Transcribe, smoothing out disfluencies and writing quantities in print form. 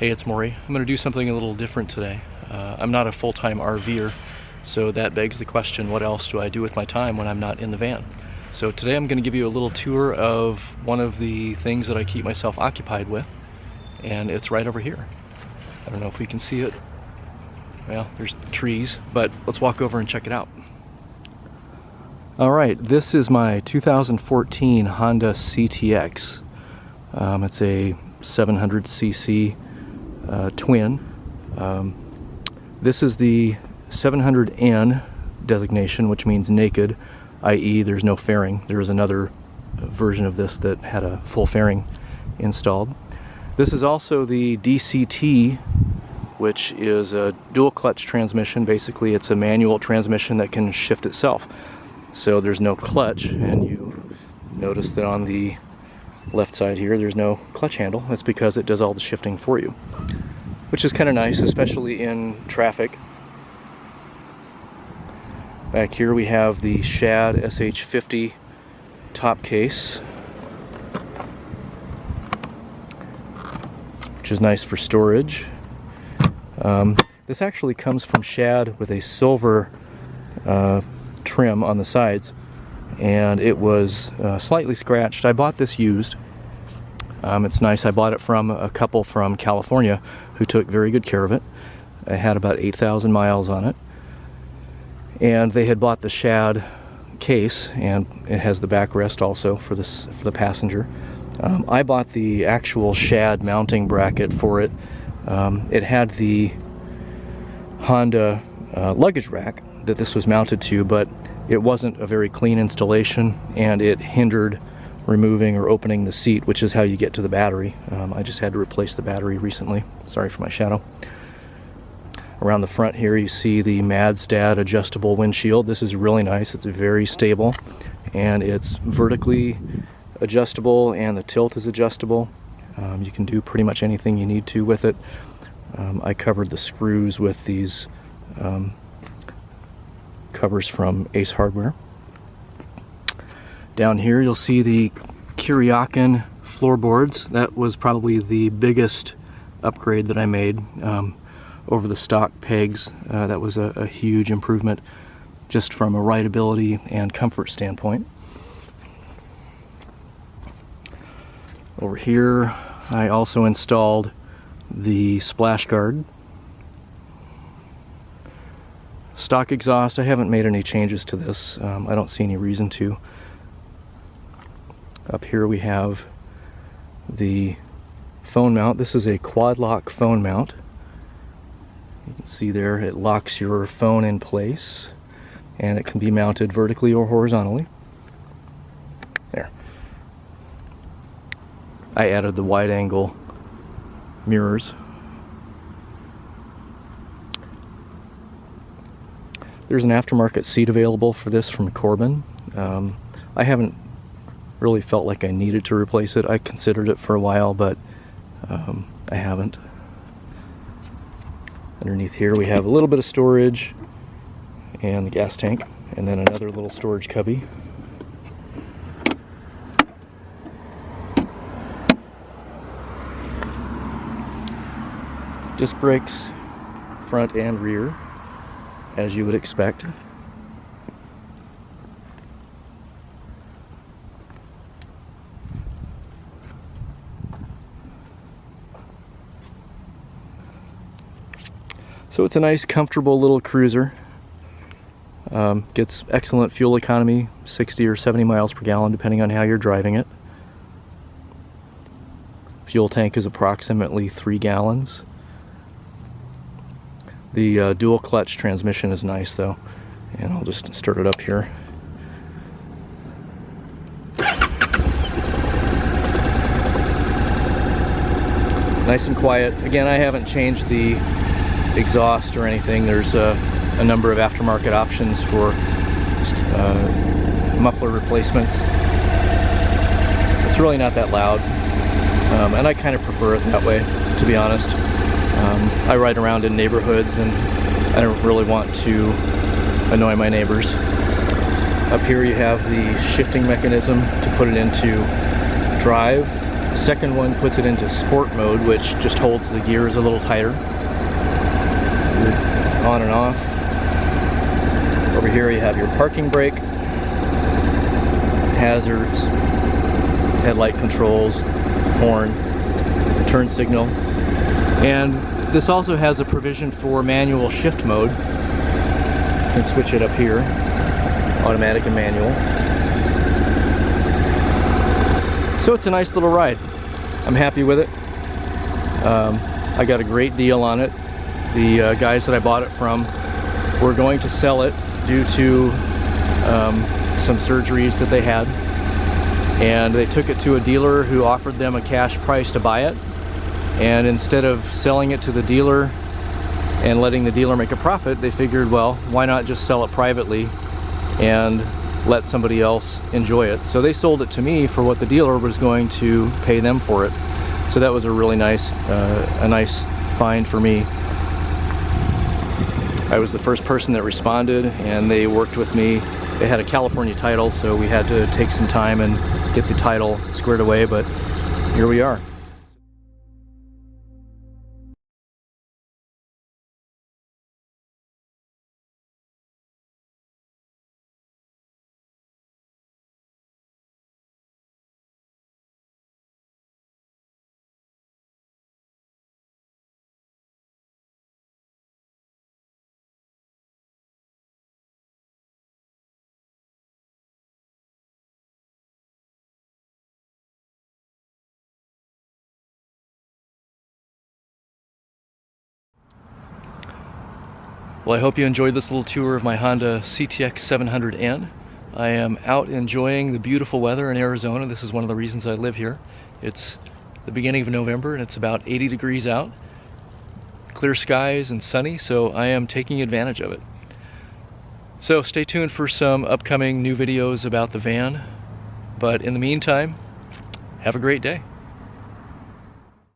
Hey, it's Maury. I'm going to do something a little different today. I'm not a full-time RVer, so that begs the question, what else do I do with my time when I'm not in the van? So today I'm going to give you a little tour of one of the things that I keep myself occupied with, and it's right over here. I don't know if we can see it. Well, there's trees, but let's walk over and check it out. Alright, this is my 2014 Honda CTX. It's a 700cc twin. This is the 700N designation, which means naked, i.e. there's no fairing. There was another version of this that had a full fairing installed. This is also the DCT, which is a dual clutch transmission. Basically it's a manual transmission that can shift itself. So there's no clutch, and you notice that on the left side here there's no clutch handle. That's because it does all the shifting for you, which is kind of nice, especially in traffic. Back here we have the Shad SH50 top case, which is nice for storage. This actually comes from Shad with a silver trim on the sides, and it was slightly scratched. I bought this used. It's nice. I bought it from a couple from California who took very good care of it. It had about 8,000 miles on it, and they had bought the Shad case, and it has the backrest also for the passenger. I bought the actual Shad mounting bracket for it. It had the Honda luggage rack that this was mounted to, but it wasn't a very clean installation, and it hindered removing or opening the seat, which is how you get to the battery. I just had to replace the battery recently. Sorry for my shadow. Around the front here you see the Madstad adjustable windshield. This is really nice. It's very stable, and it's vertically adjustable, and the tilt is adjustable. You can do pretty much anything you need to with it. I covered the screws with these covers from Ace Hardware. Down here you'll see the Kuryakyn floorboards. That was probably the biggest upgrade that I made over the stock pegs. That was a huge improvement just from a rideability and comfort standpoint. Over here I also installed the splash guard. Stock exhaust, I haven't made any changes to this. I don't see any reason to. Up here we have the phone mount. This is a quad lock phone mount. You can see there it locks your phone in place, and it can be mounted vertically or horizontally. There. I added the wide angle mirrors. There's an aftermarket seat available for this from Corbin. I haven't really felt like I needed to replace it. I considered it for a while, but I haven't. Underneath here we have a little bit of storage and the gas tank, and then another little storage cubby. Disc brakes, front and rear, as you would expect. So it's a nice, comfortable little cruiser. Gets excellent fuel economy, 60 or 70 miles per gallon depending on how you're driving it. Fuel tank is approximately 3 gallons. The dual clutch transmission is nice though, and I'll just start it up here. Nice and quiet. Again, I haven't changed the exhaust or anything. There's a number of aftermarket options for muffler replacements. It's really not that loud, and I kind of prefer it that way, to be honest. I ride around in neighborhoods, and I don't really want to annoy my neighbors. Up here you have the shifting mechanism to put it into drive. The second one puts it into sport mode, which just holds the gears a little tighter. On and off. Over here you have your parking brake, hazards, headlight controls, horn, turn signal, and this also has a provision for manual shift mode. You can switch it up here, automatic and manual. So it's a nice little ride. I'm happy with it. I got a great deal on it. The guys that I bought it from were going to sell it due to some surgeries that they had, and they took it to a dealer who offered them a cash price to buy it, and instead of selling it to the dealer and letting the dealer make a profit, they figured, well, why not just sell it privately and let somebody else enjoy it. So they sold it to me for what the dealer was going to pay them for it. So that was a really nice find for me. I was the first person that responded, and they worked with me. They had a California title, so we had to take some time and get the title squared away, but here we are. Well, I hope you enjoyed this little tour of my Honda CTX700N. I am out enjoying the beautiful weather in Arizona. This is one of the reasons I live here. It's the beginning of November and it's about 80 degrees out. Clear skies and sunny, so I am taking advantage of it. So stay tuned for some upcoming new videos about the van. But in the meantime, have a great day.